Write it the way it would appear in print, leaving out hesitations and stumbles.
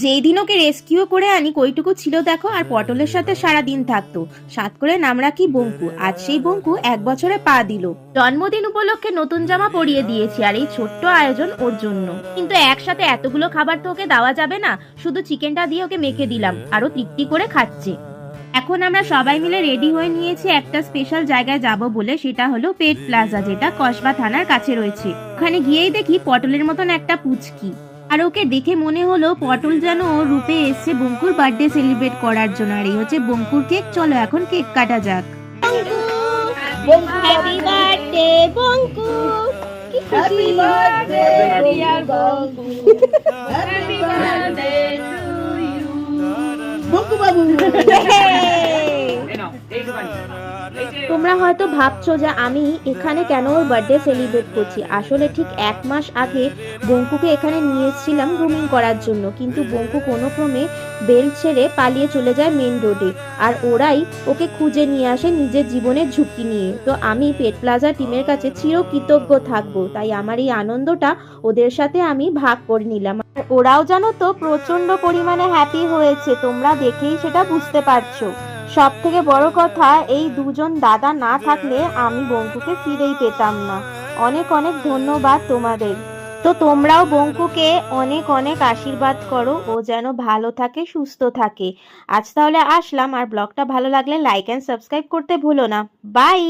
যেই দিন ওকে রেস্কিউ করে আনি কইটুকু ছিল দেখো, আর পটলের সাথে সারা দিন থাকতো। সাত করে নাম রাখি বঙ্কু। আজ সেই বঙ্কু 1 বছরে পা দিল। জন্মদিন উপলক্ষে নতুন জামা পরিয়ে দিয়েছি, আর এই ছোট্ট আয়োজন ওর জন্য। কিন্তু একসাথে এতগুলো খাবার তো ওকে দেওয়া যাবে না, শুধু চিকেনটা দিয়ে ওকে মেখে দিলাম, আরো তৃপ্তি করে খাচ্ছে। এখন আমরা সবাই মিলে রেডি হয়ে নিয়েছি একটা স্পেশাল জায়গায় যাব বলে, সেটা হলো পেট প্লাজা, যেটা কসবা থানার কাছে রয়েছে। ওখানে গিয়েই দেখি পটলের মতন একটা পুচকি, আর ওকে দেখে মনে হলো পটল যেন ওর রূপে এসছে বঙ্কুর বার্থডে সেলিব্রেট করার জন্য। আর এই হচ্ছে বঙ্কুর কেক, চলো এখন কেক কাটা যাক। Happy birthday Bonku, happy birthday dear Bonku, happy birthday to you Bonku বাবু। তোমরা হয়তো ভাবছো যে আমি এখানে কেন ওর বার্থডে সেলিব্রেট করছি। আসলে ঠিক 1 মাস আগে বঙ্কুকে এখানে নিয়ে এসেছিলাম গ্রুমিং করার জন্য, কিন্তু বঙ্কু কোনো ক্রমে বেল ছেড়ে পালিয়ে চলে যায় মেন রোডে, আর ওরাই ওকে খুঁজে নিয়ে আসে নিজের জীবনের ঝুঁকি নিয়ে। তো আমি পেট প্লাজা টিমের কাছে চিরকৃতজ্ঞ থাকবো, তাই আমার এই আনন্দটা ওদের সাথে আমি ভাগ করে নিলাম। আর ওরাও জানো তো প্রচন্ড পরিমাণে হ্যাপি হয়েছে, তোমরা দেখেই সেটা বুঝতে পারছো। সব থেকে বড় কথা, এই দুজন দাদা না থাকলে আমি বঙ্কুকে ফিরেই পেতাম না। অনেক অনেক ধন্যবাদ তোমাদের। তো তোমরাও বঙ্কুকে অনেক অনেক আশীর্বাদ করো, ও যেন ভালো থাকে, সুস্থ থাকে। আজ তাহলে আসলাম, আর ব্লগটা ভালো লাগলে লাইক এন্ড সাবস্ক্রাইব করতে ভুলো না। বাই।